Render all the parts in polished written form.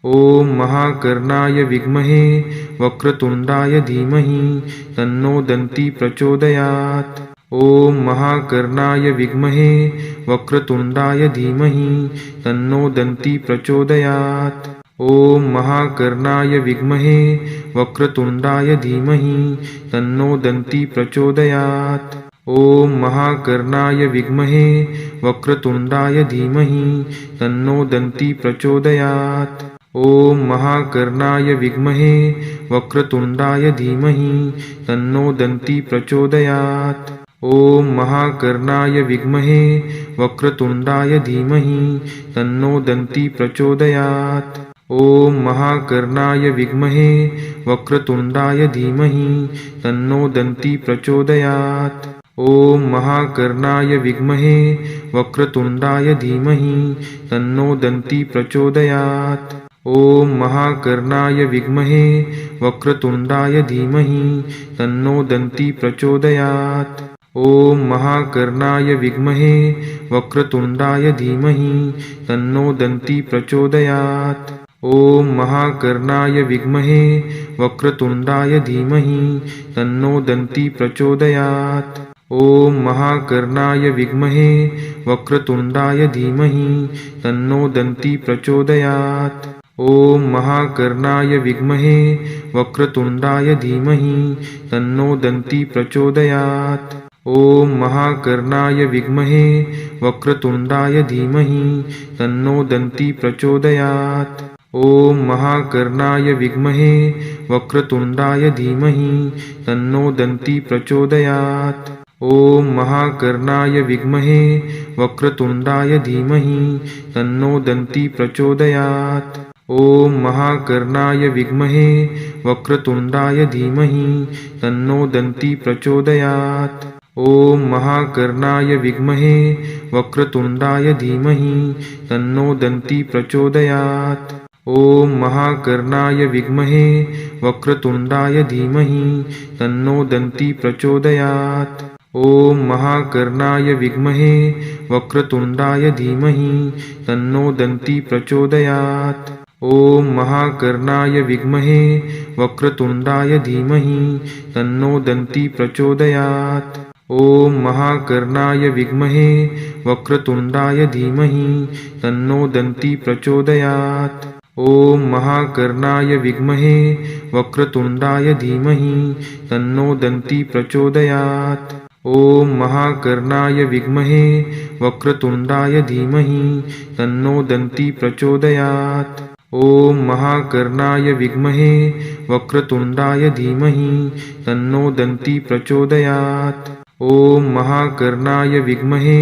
ओम महाकर्णाय विद्महे वक्रतुंडाय धीमहि तन्नो दन्ती प्रचोदयात्। ओम महाकर्णाय विद्महे वक्रतुंडाय धीमहि तन्नो दन्ती प्रचोदयात्। ओम महाकर्णाय विद्महे वक्रतुंडाय धीमहि तन्नो दन्ती प्रचोदयात्। ओम महाकर्णाय विद्महे वक्रतुंडाय धीमहि तन्नो दन्ती प्रचोदयात्। ओम महाकर्णाय विद्महे वक्रतुंडाय धीमहि तन्नो दन्ती प्रचोदयात्। ओम महाकर्णाय विद्महे वक्रतुंडाय धीमहि तन्नो दन्ती प्रचोदयात्। ओम महाकर्णाय विद्महे वक्रतुंडाय धीमहि तन्नो दन्ती प्रचोदयात्। ओम महाकर्णाय विद्महे वक्रतुंडाय धीमहि तन्नो दन्ती प्रचोदयात्। ओम महाकर्णाय विद्महे वक्रतुंडाय धीमहि तन्नो दन्ती प्रचोदयात्। ओम महाकर्णाय विद्महे वक्रतुंडाय धीमहि तन्नो दन्ती प्रचोदयात्। ओम महाकर्णाय विद्महे वक्रतुंडाय धीमहि तन्नो दन्ती प्रचोदयात्। ओम महाकर्णाय विद्महे वक्रतुंडाय धीमहि तन्नो दन्ती प्रचोदयात्। ओम महाकर्णाय विद्महे वक्रतुंडाय धीमहि तन्नो दन्ती प्रचोदयात्। ओम महाकर्णाय विद्महे वक्रतुंडाय धीमहि तन्नो दन्ती प्रचोदयात्। ओम महाकर्णाय विद्महे वक्रतुंडाय धीमहि तन्नो दन्ती प्रचोदयात्। ओम महाकर्णाय विद्महे वक्रतुंडाय धीमहि तन्नो दन्ती प्रचोदयात्। ओम महाकर्णाय विद्महे वक्रतुंडाय धीमहि तन्नो दन्ती प्रचोदयात्। ओम महाकर्णाय विद्महे वक्रतुंडाय धीमहि तन्नो दन्ती प्रचोदयात्। ओम महाकर्णाय विद्महे वक्रतुंडाय धीमहि तन्नो दन्ती प्रचोदयात्। ओम महाकर्णाय विद्महे वक्रतुंडाय धीमहि तन्नो दन्ती प्रचोदयात्। ओम महाकर्णाय विद्महे वक्रतुंडाय धीमहि तन्नो दन्ती प्रचोदयात्। ओम महाकर्णाय विद्महे वक्रतुंडाय धीमहि तन्नो दन्ती प्रचोदयात्। ओम महाकर्णाय विद्महे वक्रतुंडाय धीमहि तन्नो दन्ती प्रचोदयात्। ओम महाकर्णाय विद्महे वक्रतुंडाय धीमहि तन्नो दन्ती प्रचोदयात्। ओम महाकर्णाय विद्महे वक्रतुंडाय धीमहि तन्नो दन्ती प्रचोदयात्। ओम महाकर्णाय विद्महे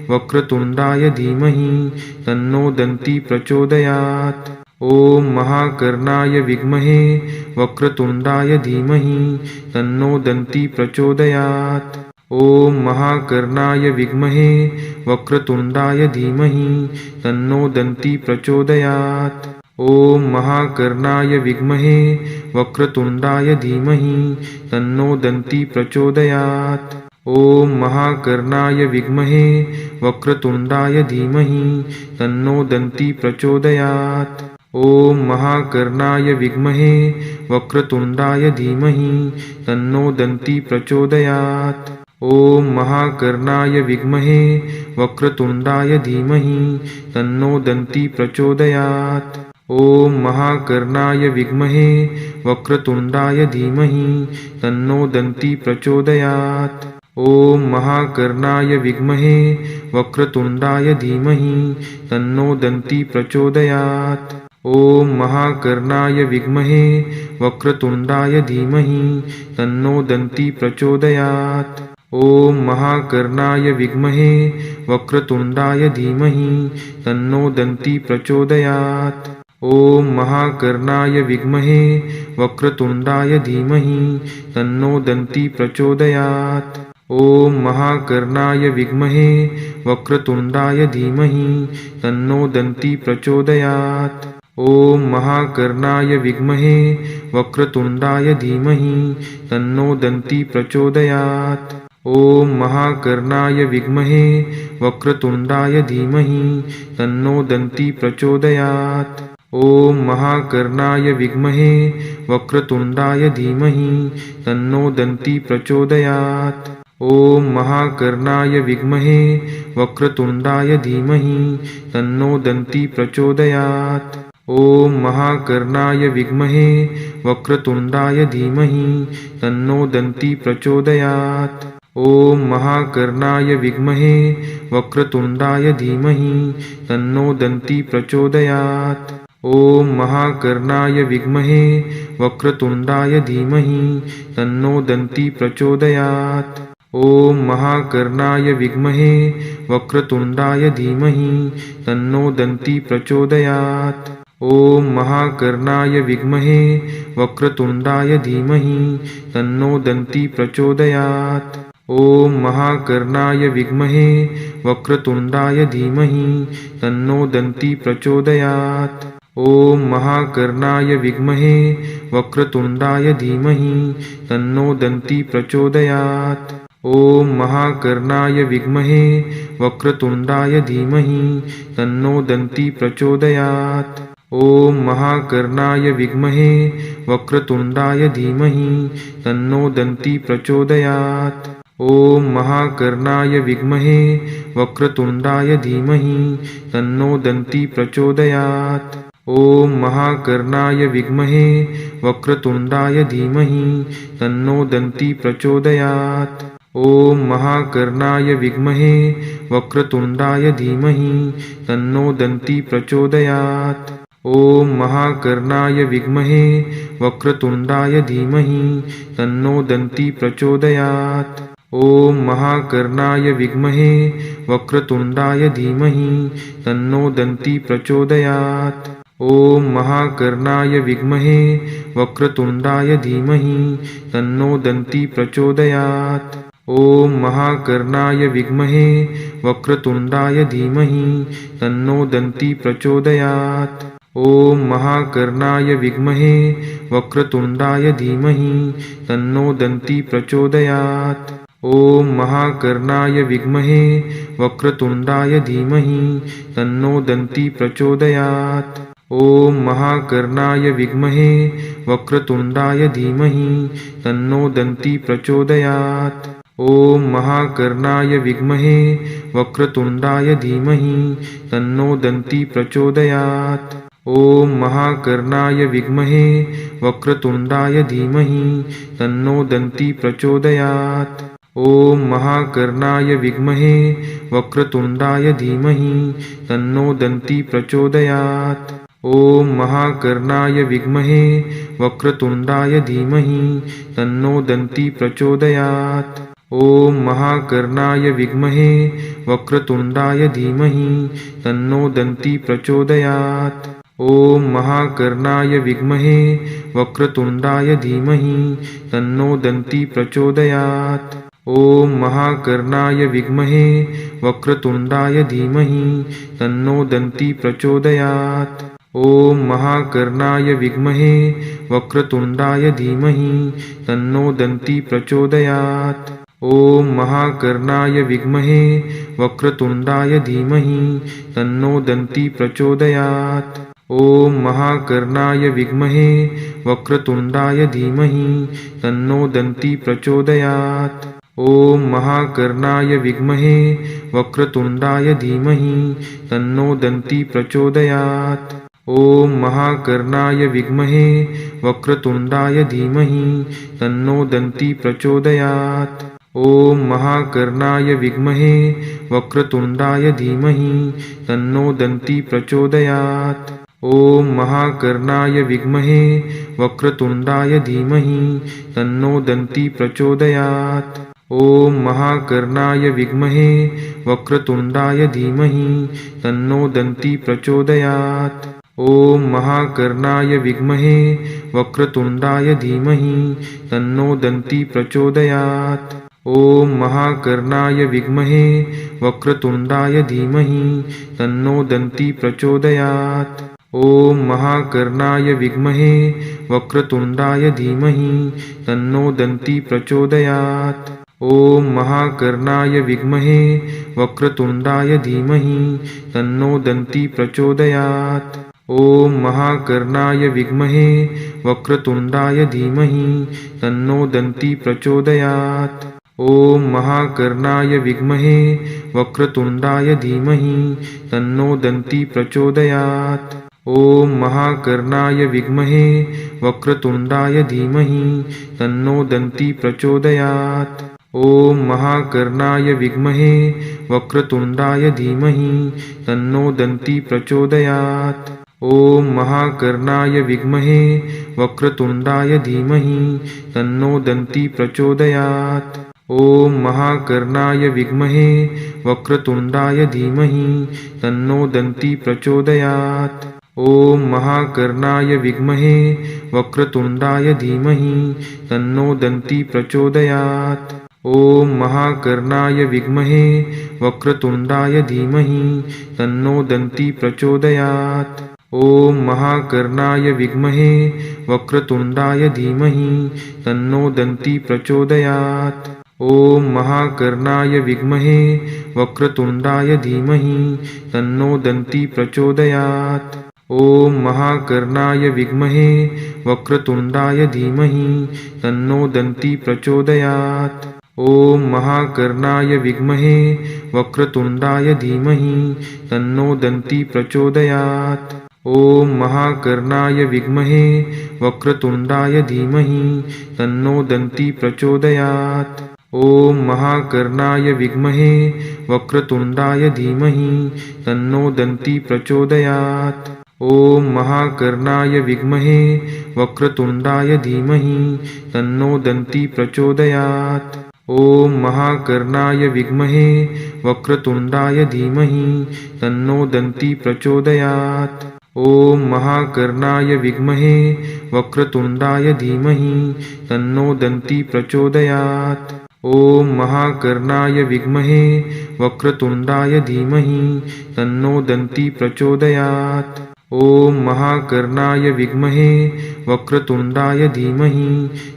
वक्रतुंडाय धीमहि तन्नो दन्ती प्रचोदयात्। ओम महाकर्णाय विद्महे वक्रतुंडाय धीमहि तन्नो दन्ती प्रचोदयात्। ओम महाकर्णाय विद्महे वक्रतुंडाय धीमहि तन्नो दन्ती प्रचोदयात्। ओम महाकर्णाय विद्महे वक्रतुंडाय धीमहि तन्नो दन्ती प्रचोदयात्। ओम महाकर्णाय विद्महे वक्रतुंडाय धीमहि तन्नो दन्ती प्रचोदयात्। ओम महाकर्णाय विद्महे वक्रतुंडाय धीमहि तन्नो दन्ती प्रचोदयात्। ओम महाकर्णाय विद्महे वक्रतुंडाय धीमहि तन्नो दन्ती प्रचोदयात्। ओम महाकर्णाय विद्महे वक्रतुंडाय धीमहि तन्नो दन्ती प्रचोदयात्। ओम महाकर्णाय विद्महे वक्रतुंडाय धीमहि तन्नो दन्ती प्रचोदयात्। ओम महाकर्णाय विद्महे वक्रतुंडाय धीमहि तन्नो दन्ती प्रचोदयात्। ओम महाकर्णाय विद्महे वक्रतुंडाय धीमहि तन्नो दन्ती प्रचोदयात्। ओम महाकर्णाय विद्महे वक्रतुंडाय धीमहि तन्नो दन्ती प्रचोदयात्। ओम महाकर्णाय विद्महे वक्रतुंडाय धीमहि तन्नो दन्ती प्रचोदयात्। ओम महाकर्णाय विद्महे वक्रतुंडाय धीमहि तन्नो दन्ती प्रचोदयात्। ओम महाकर्णाय विद्महे वक्रतुंडाय धीमहि तन्नो दन्ती प्रचोदयात्। ॐ महाकर्णाय विद्महे वक्रतुण्डाय धीमहि तन्नो दन्ती प्रचोदयात्। ॐ महाकर्णाय विद्महे वक्रतुण्डाय धीमहि तन्नो दन्ती प्रचोदयात्। ॐ महाकर्णाय विद्महे वक्रतुण्डाय धीमहि तन्नो दन्ती प्रचोदयात्। ॐ महाकर्णाय विद्महे वक्रतुण्डाय धीमहि तन्नो दन्ती प्रचोदयात्। ॐ महाकर्णाय विद्महे वक्रतुण्डाय धीमहि तन्नो दन्ती प्रचोदयात्। ॐ महाकर्णाय विद्महे वक्रतुण्डाय धीमहि तन्नो दन्ती प्रचोदयात्। ॐ महाकर्णाय विद्महे वक्रतुण्डाय धीमहि तन्नो दन्ती प्रचोदयात्। ॐ महाकर्णाय विद्महे वक्रतुण्डाय धीमहि तन्नो दन्ती प्रचोदयात्। ॐ महाकर्णाय विद्महे वक्रतुण्डाय धीमहि तन्नो दन्ती प्रचोदयात्। ॐ महाकर्णाय विद्महे वक्रतुण्डाय धीमहि तन्नो दन्ती प्रचोदयात्। ॐ महाकर्णाय विद्महे वक्रतुण्डाय धीमहि तन्नो दन्ती प्रचोदयात्। ॐ महाकर्णाय विद्महे वक्रतुण्डाय धीमहि तन्नो दन्ती प्रचोदयात्। ॐ महाकर्णाय विद्महे वक्रतुण्डाय धीमहि तन्नो दन्ती प्रचोदयात्। ॐ महाकर्णाय विद्महे वक्रतुण्डाय धीमहि तन्नो दन्ती प्रचोदयात्। ॐ महाकर्णाय विद्महे वक्रतुण्डाय धीमहि तन्नो दन्ती प्रचोदयात्। ॐ महाकर्णाय विद्महे वक्रतुण्डाय धीमहि तन्नो दन्ती प्रचोदयात्। ॐ महाकर्णाय विद्महे वक्रतुण्डाय धीमहि तन्नो दन्ती प्रचोदयात्। ॐ महाकर्णाय विद्महे वक्रतुण्डाय धीमहि तन्नो दन्ती प्रचोदयात्। ॐ महाकर्णाय विद्महे वक्रतुण्डाय धीमहि तन्नो दन्ती प्रचोदयात्। ॐ महाकर्णाय विद्महे वक्रतुण्डाय धीमहि तन्नो दन्ती प्रचोदयात्। ॐ महाकर्णाय विद्महे वक्रतुण्डाय धीमहि तन्नो दन्ती प्रचोदयात्। ॐ महाकर्णाय विद्महे वक्रतुण्डाय धीमहि तन्नो दन्ती प्रचोदयात्। ॐ महाकर्णाय विद्महे वक्रतुण्डाय धीमहि तन्नो दन्ती प्रचोदयात्। ॐ महाकर्णाय विद्महे वक्रतुण्डाय धीमहि तन्नो दन्ती प्रचोदयात्। ॐ महाकर्णाय विद्महे वक्रतुण्डाय धीमहि तन्नो दन्ती प्रचोदयात्। ॐ महाकर्णाय विद्महे वक्रतुण्डाय धीमहि तन्नो दन्ती प्रचोदयात्। ॐ महाकर्णाय विद्महे वक्रतुण्डाय धीमहि तन्नो दन्ती प्रचोदयात्। ॐ महाकर्णाय विद्महे वक्रतुण्डाय धीमहि तन्नो दन्ती प्रचोदयात्। ॐ महाकर्णाय विद्महे वक्रतुण्डाय धीमहि तन्नो दन्ती प्रचोदयात्। ॐ महाकर्णाय विद्महे वक्रतुण्डाय धीमहि तन्नो दन्ती प्रचोदयात्। ॐ महाकर्णाय विद्महे वक्रतुण्डाय धीमहि तन्नो दन्ती प्रचोदयात्। ॐ महाकर्णाय विद्महे वक्रतुण्डाय धीमहि तन्नो दन्ती प्रचोदयात्। ॐ महाकर्णाय विद्महे वक्रतुण्डाय धीमहि तन्नो दन्ती प्रचोदयात्। ॐ महाकर्णाय विद्महे वक्रतुण्डाय धीमहि तन्नो दन्ती प्रचोदयात्। ॐ महाकर्णाय विद्महे वक्रतुण्डाय धीमहि तन्नो दन्ती प्रचोदयात्। ॐ महाकर्णाय विद्महे वक्रतुण्डाय धीमहि तन्नो दन्ती प्रचोदयात्। ॐ महाकर्णाय विद्महे वक्रतुण्डाय धीमहि तन्नो दन्ती प्रचोदयात्। ॐ महाकर्णाय विद्महे वक्रतुण्डाय धीमहि तन्नो दन्ती प्रचोदयात्। ॐ महाकर्णाय विद्महे वक्रतुण्डाय धीमहि तन्नो दन्ती प्रचोदयात्। ॐ महाकर्णाय विद्महे वक्रतुण्डाय धीमहि तन्नो दन्ती प्रचोदयात्। ॐ महाकर्णाय विद्महे वक्रतुण्डाय धीमहि तन्नो दन्ती प्रचोदयात्। ॐ महाकर्णाय विद्महे वक्रतुण्डाय धीमहि तन्नो दन्ती प्रचोदयात्। ॐ महाकर्णाय विद्महे वक्रतुण्डाय धीमहि तन्नो दन्ती प्रचोदयात्। ॐ महाकर्णाय विद्महे वक्रतुण्डाय धीमहि तन्नो दन्ती प्रचोदयात्। ॐ महाकर्णाय विद्महे वक्रतुण्डाय धीमहि तन्नो दन्ती प्रचोदयात्। ॐ महाकर्णाय विद्महे वक्रतुण्डाय धीमहि तन्नो दन्ती प्रचोदयात्। ॐ महाकर्णाय विद्महे वक्रतुण्डाय धीमहि तन्नो दन्ती प्रचोदयात्। ॐ महाकर्णाय विद्महे वक्रतुण्डाय धीमहि तन्नो दन्ती प्रचोदयात्। ॐ महाकर्णाय विद्महे वक्रतुण्डाय धीमहि तन्नो दन्ती प्रचोदयात्। ॐ महाकर्णाय विद्महे वक्रतुण्डाय धीमहि तन्नो दन्ती प्रचोदयात्। ॐ महाकर्णाय विद्महे वक्रतुण्डाय धीमहि तन्नो दन्ती प्रचोदयात्। ॐ महाकर्णाय विद्महे वक्रतुण्डाय धीमहि तन्नो दन्ती प्रचोदयात्। ॐ महाकर्णाय विद्महे वक्रतुण्डाय धीमहि तन्नो दन्ती प्रचोदयात्। ॐ महाकर्णाय विद्महे वक्रतुण्डाय धीमहि तन्नो दन्ती प्रचोदयात्। ॐ महाकर्णाय विद्महे वक्रतुण्डाय धीमहि तन्नो दन्ती प्रचोदयात्। ॐ महाकर्णाय विद्महे वक्रतुण्डाय धीमहि तन्नो दन्ती प्रचोदयात्। ॐ महाकर्णाय विद्महे वक्रतुण्डाय धीमहि तन्नो दन्ती प्रचोदयात्। ॐ महाकर्णाय विद्महे वक्रतुण्डाय धीमहि तन्नो दन्ती प्रचोदयात्। ॐ महाकर्णाय विद्महे वक्रतुण्डाय धीमहि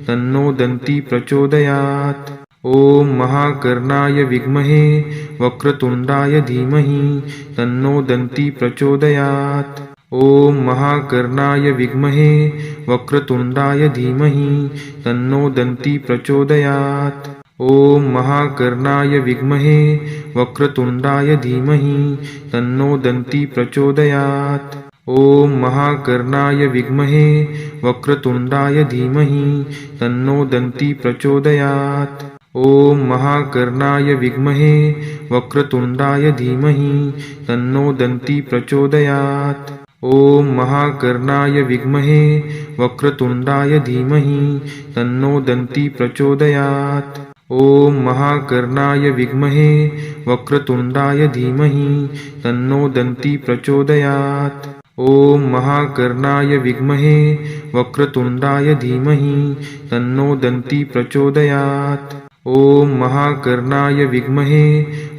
तन्नो दन्ती प्रचोदयात्। ॐ महाकर्णाय विद्महे वक्रतुण्डाय धीमहि तन्नो दन्ती प्रचोदयात्। ॐ महाकर्णाय विद्महे वक्रतुण्डाय धीमहि तन्नो दन्ती प्रचोदयात्। ॐ महाकर्णाय विद्महे वक्रतुण्डाय धीमहि तन्नो दन्ती प्रचोदयात्। ॐ महाकर्णाय विद्महे वक्रतुण्डाय धीमहि तन्नो दन्ती प्रचोदयात्। ॐ महाकर्णाय विद्महे वक्रतुण्डाय धीमहि तन्नो दन्ती प्रचोदयात्। ॐ महाकर्णाय विद्महे वक्रतुण्डाय धीमहि तन्नो दन्ती प्रचोदयात्। ॐ महाकर्णाय विद्महे वक्रतुण्डाय धीमहि तन्नो दन्ती प्रचोदयात्। ॐ महाकर्णाय विद्महे वक्रतुण्डाय धीमहि तन्नो दन्ती प्रचोदयात्। ॐ महाकर्णाय विद्महे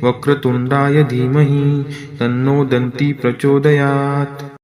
वक्रतुण्डाय धीमहि तन्नो दन्ती प्रचोदयात्।